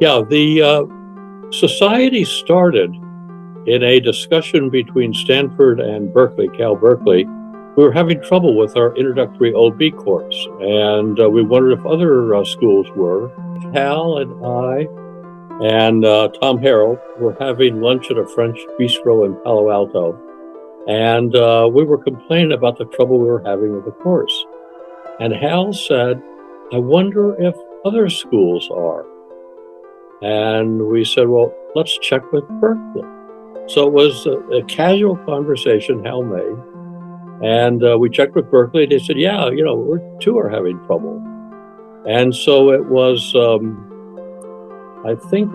Yeah, the society started in a discussion between Stanford and Berkeley, Cal Berkeley. We were having trouble with our introductory OB course, and we wondered if other schools were. Cal and I and Tom Harrell were having lunch at a French bistro in Palo Alto, and we were complaining about the trouble we were having with the course. And Hal said, "I wonder if other schools are." And we said, "Well, let's check with Berkeley." So it was a casual conversation Hal made. And we checked with Berkeley. They said, "Yeah, we too are having trouble." And so it was, I think,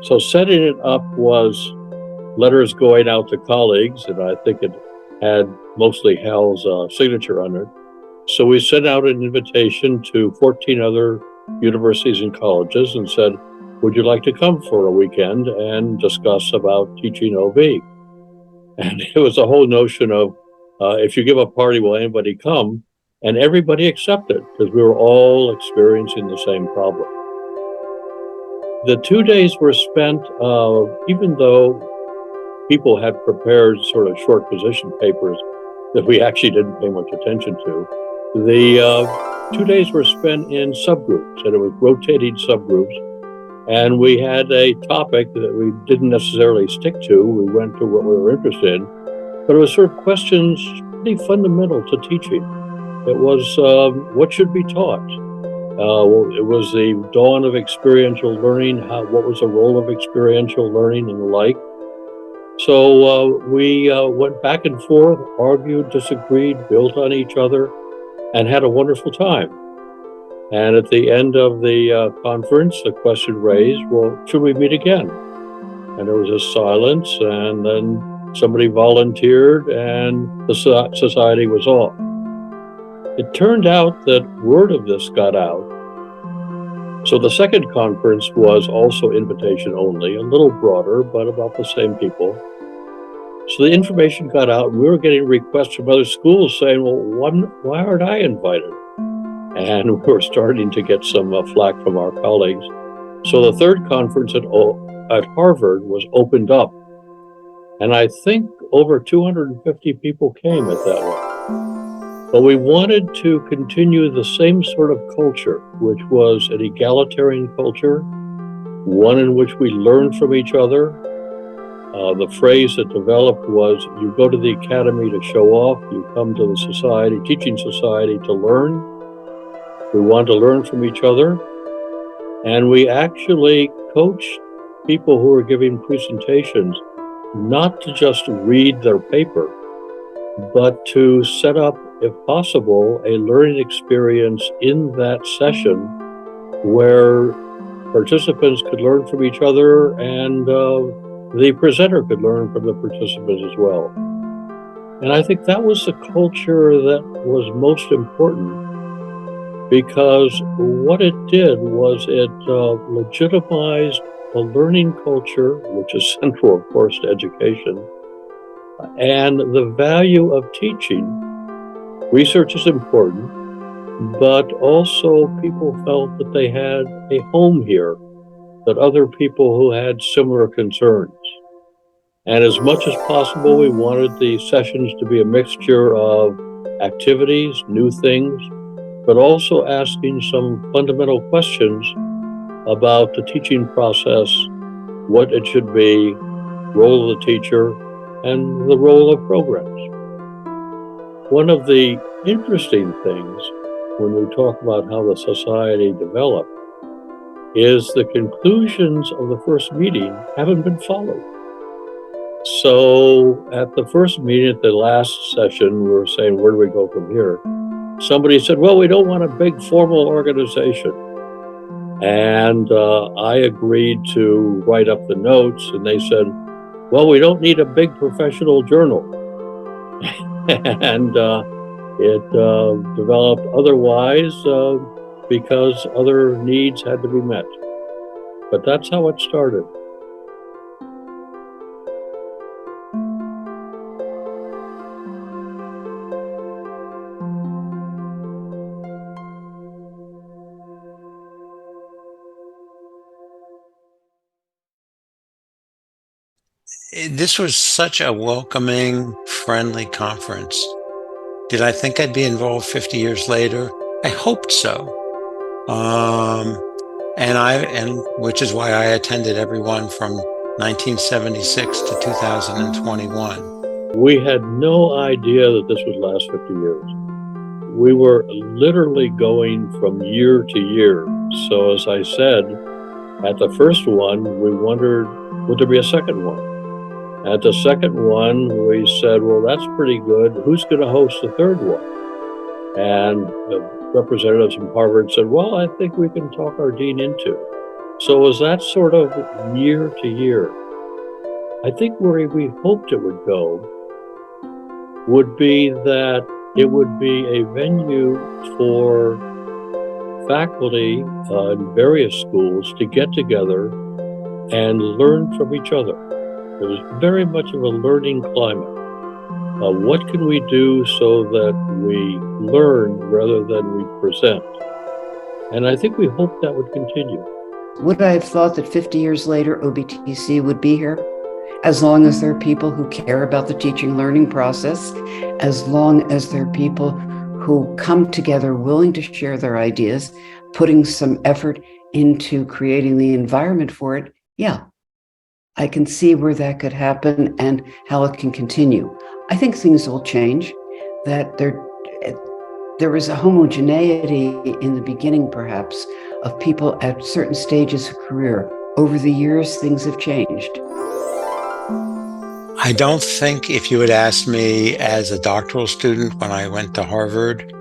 so setting it up was letters going out to colleagues. And I think it had mostly Hal's signature on it. So we sent out an invitation to 14 other universities and colleges and said, "Would you like to come for a weekend and discuss about teaching OB?" And it was a whole notion of if you give a party, will anybody come? And everybody accepted because we were all experiencing the same problem. The 2 days were spent, even though people had prepared sort of short position papers that we actually didn't pay much attention to. The 2 days were spent in subgroups, and it was rotating subgroups. And we had a topic that we didn't necessarily stick to. We went to what we were interested in, but it was sort of questions pretty fundamental to teaching. It was what should be taught. It was the dawn of experiential learning. What was the role of experiential learning and the like. So we went back and forth, argued, disagreed, built on each other, and had a wonderful time. And at the end of the conference, the question raised, well, should we meet again? And there was a silence, and then somebody volunteered, and the society was off. It turned out that word of this got out. So the second conference was also invitation only, a little broader, but about the same people. So the information got out, and we were getting requests from other schools saying, well, why aren't I invited? And we were starting to get some flack from our colleagues. So the third conference at Harvard was opened up. And I think over 250 people came at that one. But we wanted to continue the same sort of culture, which was an egalitarian culture, one in which we learn from each other. The phrase that developed was, you go to the academy to show off, you come to the society, teaching society, to learn. We want to learn from each other. And we actually coached people who were giving presentations not to just read their paper, but to set up, if possible, a learning experience in that session where participants could learn from each other and the presenter could learn from the participants as well. And I think that was the culture that was most important, because what it did was it legitimized a learning culture, which is central, of course, to education, and the value of teaching. Research is important, but also people felt that they had a home here, that other people who had similar concerns. And as much as possible, we wanted the sessions to be a mixture of activities, new things, but also asking some fundamental questions about the teaching process, what it should be, role of the teacher, and the role of programs. One of the interesting things when we talk about how the society developed is the conclusions of the first meeting haven't been followed. So at the first meeting, at the last session, we were saying, where do we go from here? Somebody said, well, we don't want a big formal organization. And I agreed to write up the notes, and they said, well, we don't need a big professional journal. And it developed otherwise because other needs had to be met. But that's how it started. This was such a welcoming, friendly conference. Did I think I'd be involved 50 years later? I hoped so. Um, and which is why I attended every one from 1976 to 2021. We had no idea that this would last 50 years. We were literally going from year to year. So, as I said, at the first one, we wondered, would there be a second one? At the second one, we said, well, that's pretty good. Who's going to host the third one? And the representatives from Harvard said, well, I think we can talk our dean into. So, was that sort of year to year? I think where we hoped it would go would be that it would be a venue for faculty in various schools to get together and learn from each other. It was very much of a learning climate. What can we do so that we learn rather than we present? And I think we hope that would continue. Would I have thought that 50 years later, OBTC would be here? As long as there are people who care about the teaching learning process, as long as there are people who come together willing to share their ideas, putting some effort into creating the environment for it, yeah, I can see where that could happen and how it can continue. I think things will change, that there is a homogeneity in the beginning, perhaps, of people at certain stages of career. Over the years, things have changed. I don't think if you had asked me as a doctoral student when I went to Harvard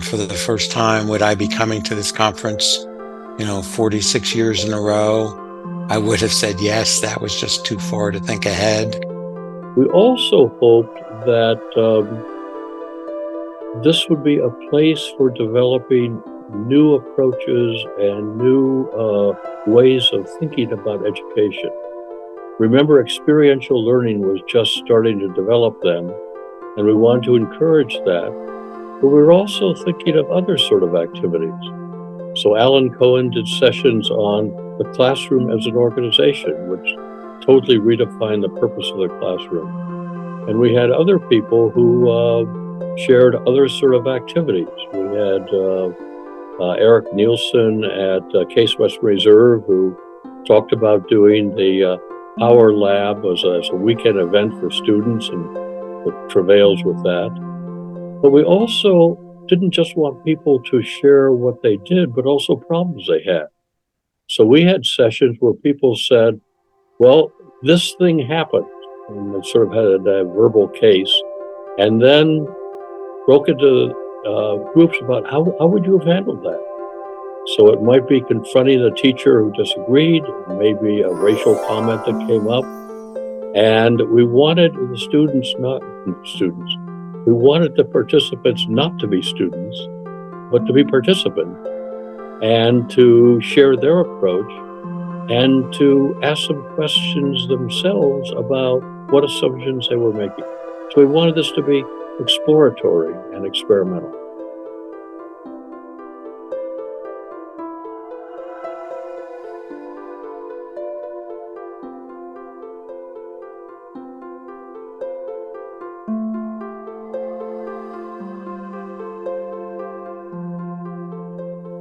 for the first time, would I be coming to this conference, 46 years in a row? I would have said yes. That was just too far to think ahead. We also hoped that this would be a place for developing new approaches and new ways of thinking about education. Remember, experiential learning was just starting to develop then, and we wanted to encourage that. But we were also thinking of other sort of activities. So Alan Cohen did sessions on the classroom as an organization, which totally redefined the purpose of the classroom. And we had other people who shared other sort of activities. We had Eric Nielsen at Case Western Reserve, who talked about doing the Power Lab as a weekend event for students and the travails with that. But we also didn't just want people to share what they did, but also problems they had. So we had sessions where people said, well, this thing happened, and it sort of had a verbal case, and then broke into groups about how would you have handled that? So it might be confronting a teacher who disagreed, maybe a racial comment that came up. And we wanted the we wanted the participants not to be students, but to be participants and to share their approach and to ask some questions themselves about what assumptions they were making. So we wanted this to be exploratory and experimental.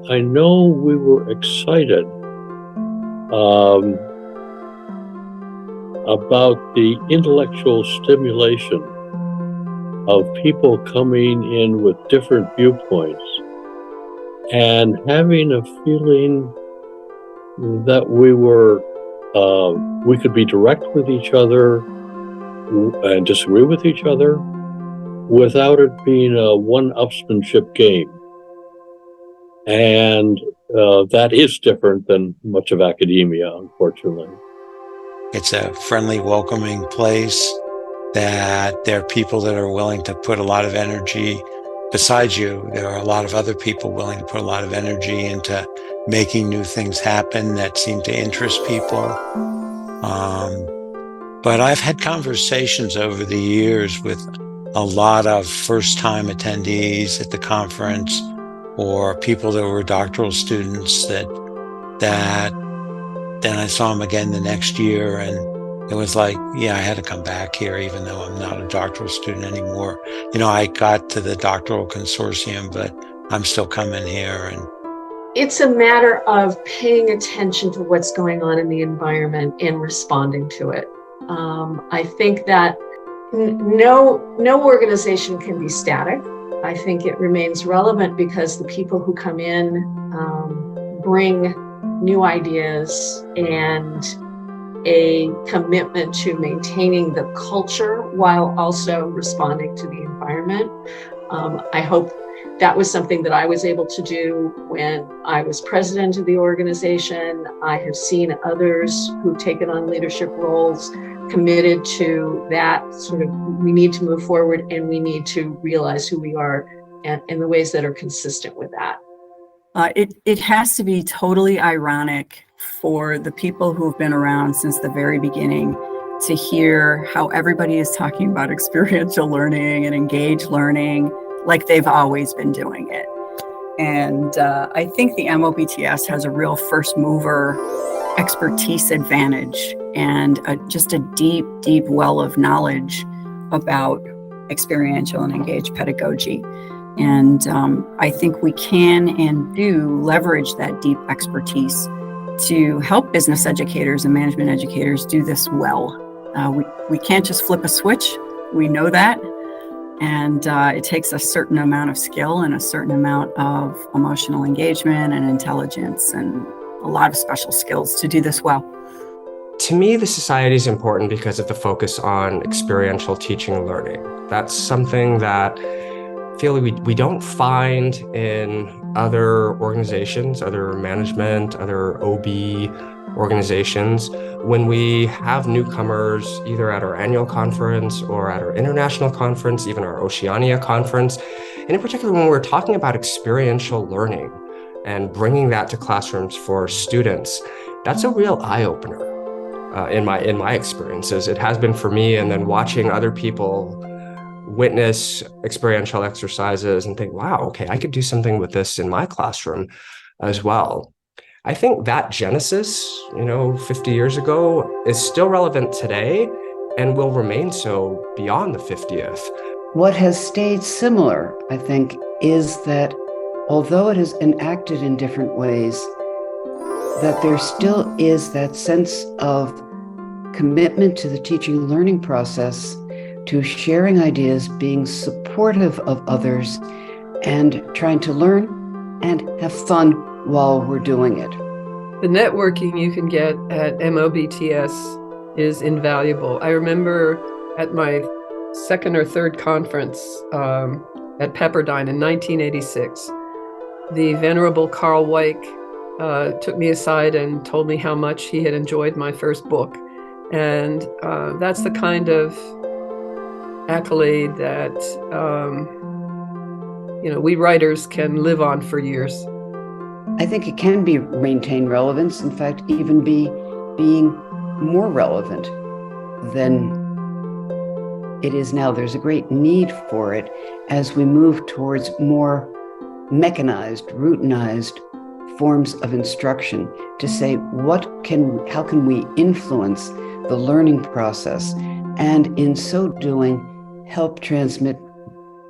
I know we were excited about the intellectual stimulation of people coming in with different viewpoints and having a feeling that we could be direct with each other and disagree with each other without it being a one-upsmanship game. And that is different than much of academia, unfortunately. It's a friendly, welcoming place that there are people that are willing to put a lot of energy. Besides you, there are a lot of other people willing to put a lot of energy into making new things happen that seem to interest people. But I've had conversations over the years with a lot of first-time attendees at the conference or people that were doctoral students that then I saw them again the next year, and it was like, yeah, I had to come back here, even though I'm not a doctoral student anymore. I got to the doctoral consortium, but I'm still coming here. And it's a matter of paying attention to what's going on in the environment and responding to it. I think that no organization can be static. I think it remains relevant because the people who come in bring new ideas and a commitment to maintaining the culture while also responding to the environment. I hope that was something that I was able to do when I was president of the organization. I have seen others who've taken on leadership roles committed to that sort of, we need to move forward and we need to realize who we are and in the ways that are consistent with that. It has to be totally ironic for the people who've been around since the very beginning to hear how everybody is talking about experiential learning and engaged learning like they've always been doing it. And I think the MOBTS has a real first mover expertise advantage and just a deep, deep well of knowledge about experiential and engaged pedagogy. And I think we can and do leverage that deep expertise to help business educators and management educators do this well. We can't just flip a switch. We know that. And it takes a certain amount of skill and a certain amount of emotional engagement and intelligence and a lot of special skills to do this well. To me, the society is important because of the focus on experiential teaching and learning. That's something that I feel we don't find in other organizations, other management, other OB organizations. When we have newcomers, either at our annual conference or at our international conference, even our Oceania conference, and in particular when we're talking about experiential learning and bringing that to classrooms for students, that's a real eye-opener in my experiences. It has been for me, and then watching other people witness experiential exercises and think, wow, okay, I could do something with this in my classroom as well. I think that genesis, 50 years ago is still relevant today and will remain so beyond the 50th. What has stayed similar, I think, is that although it is enacted in different ways, that there still is that sense of commitment to the teaching and learning process, to sharing ideas, being supportive of others, and trying to learn and have fun while we're doing it. The networking you can get at MOBTS is invaluable. I remember at my second or third conference at Pepperdine in 1986, the Venerable Carl Weick took me aside and told me how much he had enjoyed my first book. And that's the kind of accolade that we writers can live on for years. I think it can maintain relevance, in fact, even being more relevant than it is now. There's a great need for it as we move towards more mechanized, routinized forms of instruction to say, how can we influence the learning process, and in so doing, help transmit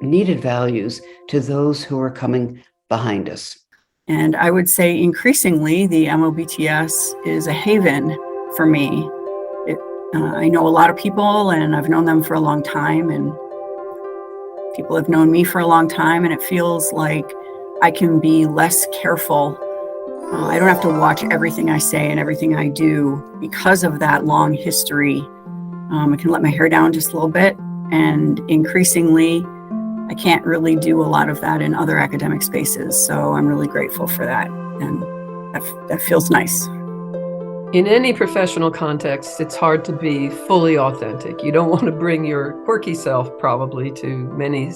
needed values to those who are coming behind us. And I would say increasingly, the MOBTS is a haven for me. I know a lot of people and I've known them for a long time, and people have known me for a long time, and it feels like I can be less careful. I don't have to watch everything I say and everything I do because of that long history. I can let my hair down just a little bit, and increasingly, I can't really do a lot of that in other academic spaces. So I'm really grateful for that, and that feels nice. In any professional context, it's hard to be fully authentic. You don't want to bring your quirky self probably to many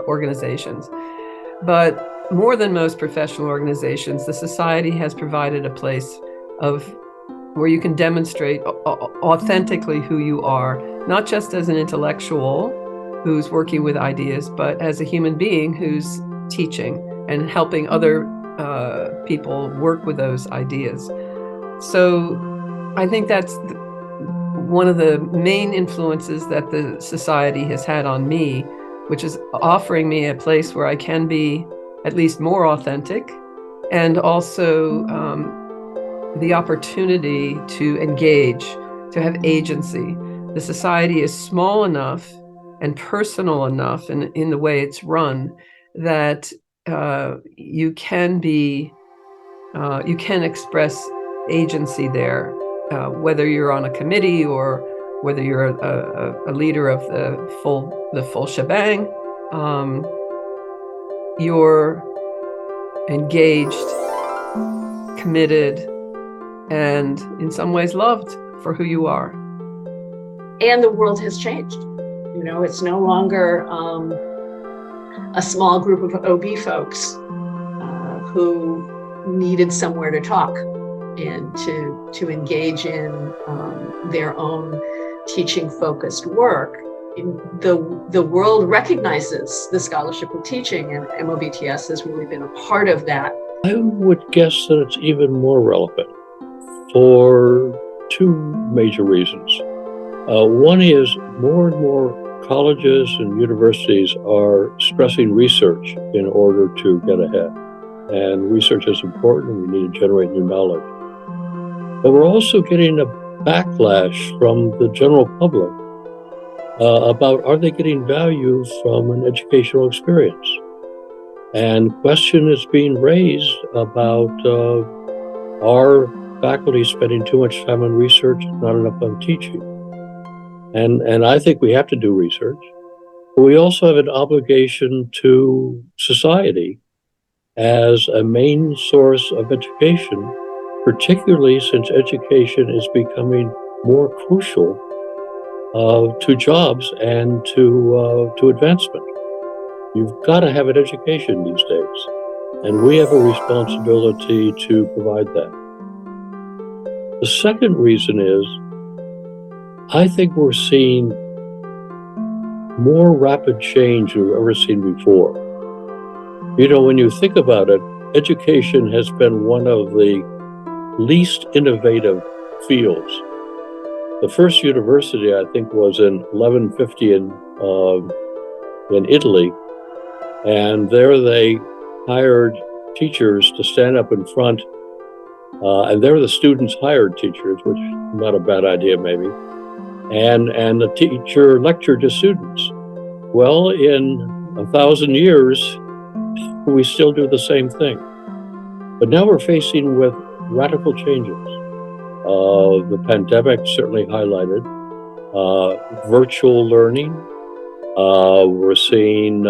organizations. But more than most professional organizations, the society has provided a place where you can demonstrate authentically who you are, not just as an intellectual who's working with ideas, but as a human being who's teaching and helping other people work with those ideas. So I think that's one of the main influences that the society has had on me, which is offering me a place where I can be at least more authentic, and also the opportunity to engage, to have agency. The society is small enough and personal enough in the way it's run that you can express agency there, whether you're on a committee or whether you're a leader of the full shebang. You're engaged, committed, and in some ways loved for who you are. And the world has changed. It's no longer a small group of OB folks who needed somewhere to talk and to engage in their own teaching focused work. The world recognizes the scholarship of teaching, and MOBTS has really been a part of that. I would guess that it's even more relevant for two major reasons. One is more and more colleges and universities are stressing research in order to get ahead. And research is important, and we need to generate new knowledge. But we're also getting a backlash from the general public about, are they getting value from an educational experience? And question is being raised about, are faculty spending too much time on research and not enough on teaching? And I think we have to do research, but we also have an obligation to society as a main source of education, particularly since education is becoming more crucial to jobs and to advancement. You've got to have an education these days, and we have a responsibility to provide that. The second reason is, I think we're seeing more rapid change than we've ever seen before. When you think about it, education has been one of the least innovative fields. The first university, I think, was in 1150 in Italy, and there they hired teachers to stand up in front, and there the students hired teachers, which is not a bad idea maybe, and the teacher lectured to students. Well, in 1,000 years, we still do the same thing. But now we're facing with radical changes. The pandemic certainly highlighted virtual learning. We're seeing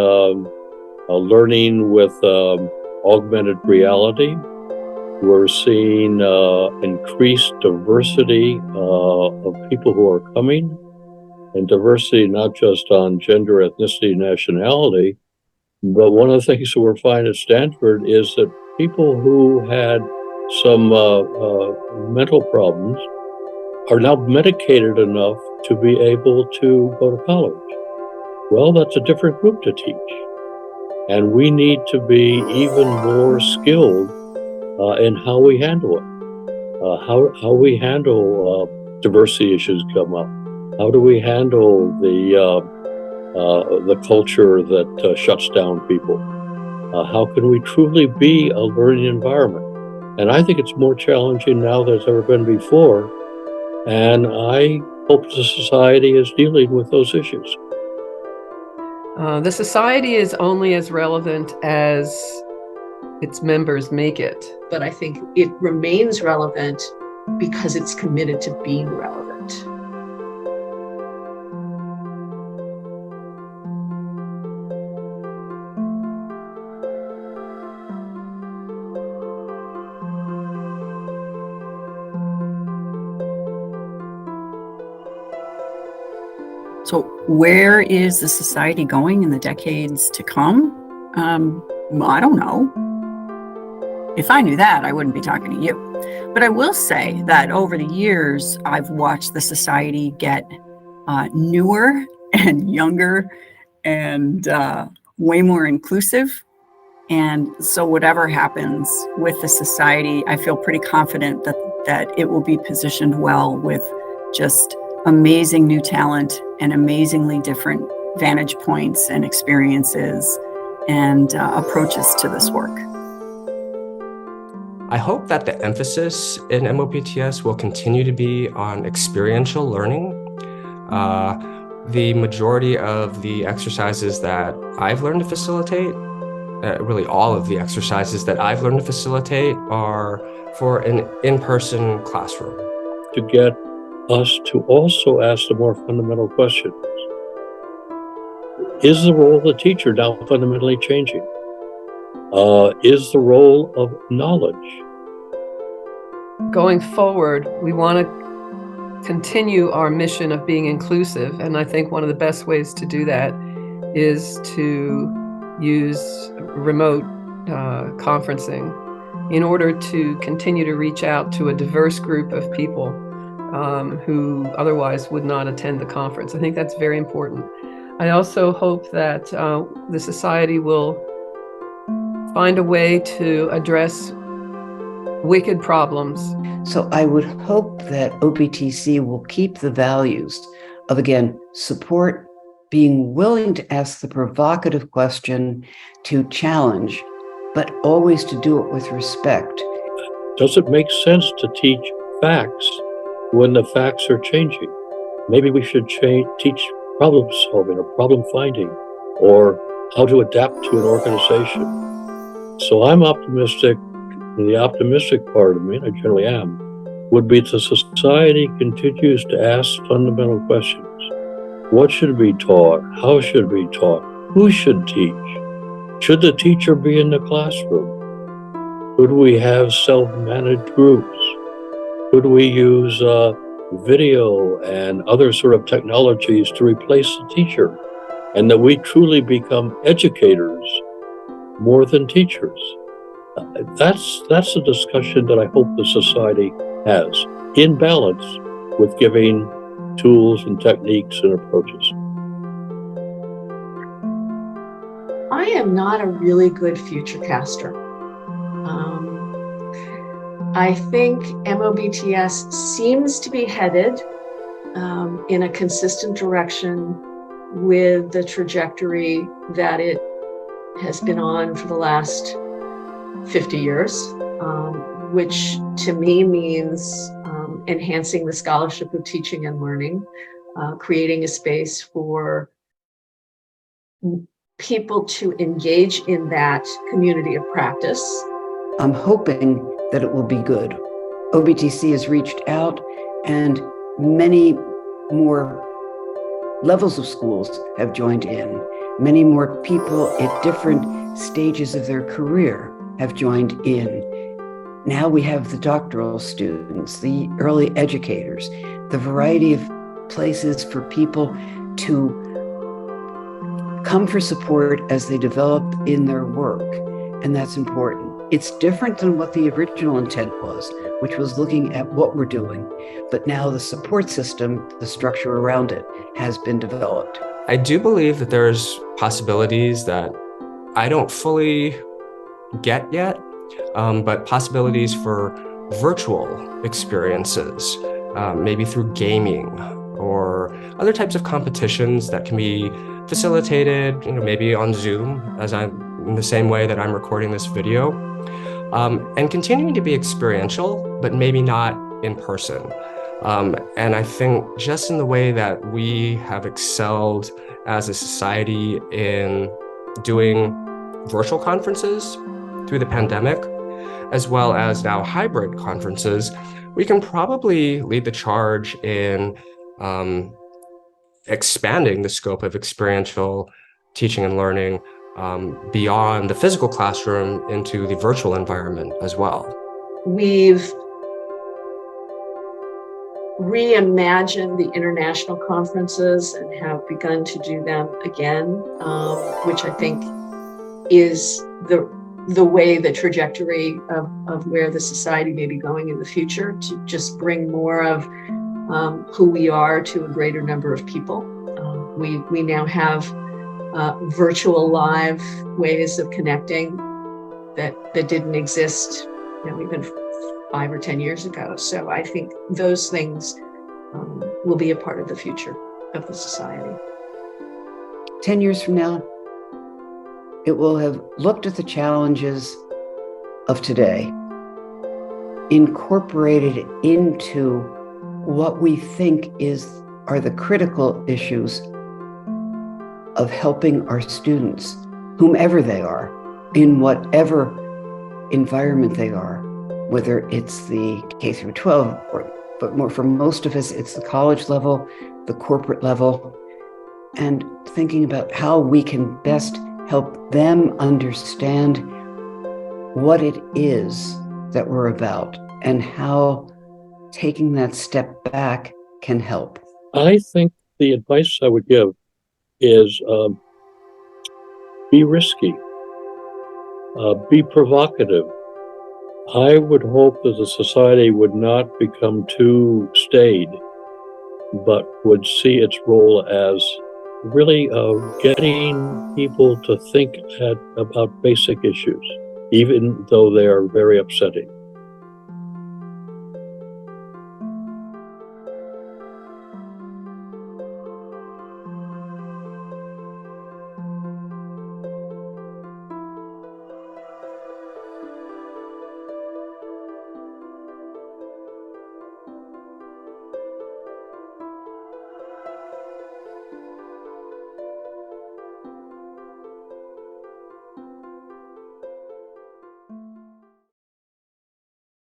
learning with augmented reality. We're seeing increased diversity of people who are coming, and diversity not just on gender, ethnicity, nationality, but one of the things that we're finding at Stanford is that people who had some mental problems are now medicated enough to be able to go to college. Well, that's a different group to teach. And we need to be even more skilled in how we handle it, how we handle diversity issues come up. How do we handle the culture that shuts down people? How can we truly be a learning environment? And I think it's more challenging now than it's ever been before. And I hope the society is dealing with those issues. The society is only as relevant as its members make it. But I think it remains relevant because it's committed to being relevant. So where is the society going in the decades to come? I don't know. If I knew that, I wouldn't be talking to you. But I will say that over the years, I've watched the society get newer and younger and way more inclusive. And so whatever happens with the society, I feel pretty confident that it will be positioned well with just amazing new talent and amazingly different vantage points and experiences and approaches to this work. I hope that the emphasis in MOBTS will continue to be on experiential learning. The majority of the exercises that I've learned to facilitate, really all of the exercises that I've learned to facilitate, are for an in-person classroom. To get us to also ask the more fundamental questions. Is the role of the teacher now fundamentally changing? Is the role of knowledge? Going forward, we want to continue our mission of being inclusive, and I think one of the best ways to do that is to use remote conferencing in order to continue to reach out to a diverse group of people who otherwise would not attend the conference. I think that's very important. I also hope that the society will find a way to address wicked problems. So I would hope that OBTC will keep the values of, again, support, being willing to ask the provocative question, to challenge, but always to do it with respect. Does it make sense to teach facts when the facts are changing? Maybe we should teach problem solving or problem finding, or how to adapt to an organization. So I'm optimistic. The optimistic part of me, and I generally am, would be the society continues to ask fundamental questions. What should be taught? How should be taught? Who should teach? Should the teacher be in the classroom? Could we have self-managed groups? Could we use video and other sort of technologies to replace the teacher? And that we truly become educators more than teachers. That's a discussion that I hope the society has, in balance with giving tools and techniques and approaches. I am not a really good future caster. I think MOBTS seems to be headed in a consistent direction with the trajectory that it has been on for the last 50 years, which to me means enhancing the scholarship of teaching and learning, creating a space for people to engage in that community of practice. I'm hoping that it will be good. OBTC has reached out, and many more levels of schools have joined in. Many more people at different stages of their career have joined in. Now we have the doctoral students, the early educators, the variety of places for people to come for support as they develop in their work, and that's important. It's different than what the original intent was, which was looking at what we're doing, but now the support system, the structure around it, has been developed. I do believe that there's possibilities that I don't fully get yet, but possibilities for virtual experiences, maybe through gaming or other types of competitions that can be facilitated, maybe on Zoom, in the same way that I'm recording this video, and continuing to be experiential, but maybe not in person. And I think just in the way that we have excelled as a society in doing virtual conferences through the pandemic, as well as now hybrid conferences, we can probably lead the charge in expanding the scope of experiential teaching and learning beyond the physical classroom into the virtual environment as well. We've reimagined the international conferences and have begun to do them again, which I think is the way, the trajectory of where the society may be going in the future, to just bring more of who we are to a greater number of people. We now have virtual live ways of connecting that didn't exist even 5 or 10 years ago. So I think those things will be a part of the future of the society. 10 years from now, it will have looked at the challenges of today, incorporated into what we think are the critical issues of helping our students, whomever they are, in whatever environment they are, whether it's the K through 12, but more for most of us, it's the college level, the corporate level, and thinking about how we can best help them understand what it is that we're about and how taking that step back can help. I think the advice I would give is be risky, be provocative. I would hope that the society would not become too staid, but would see its role as really getting people to think about basic issues, even though they are very upsetting.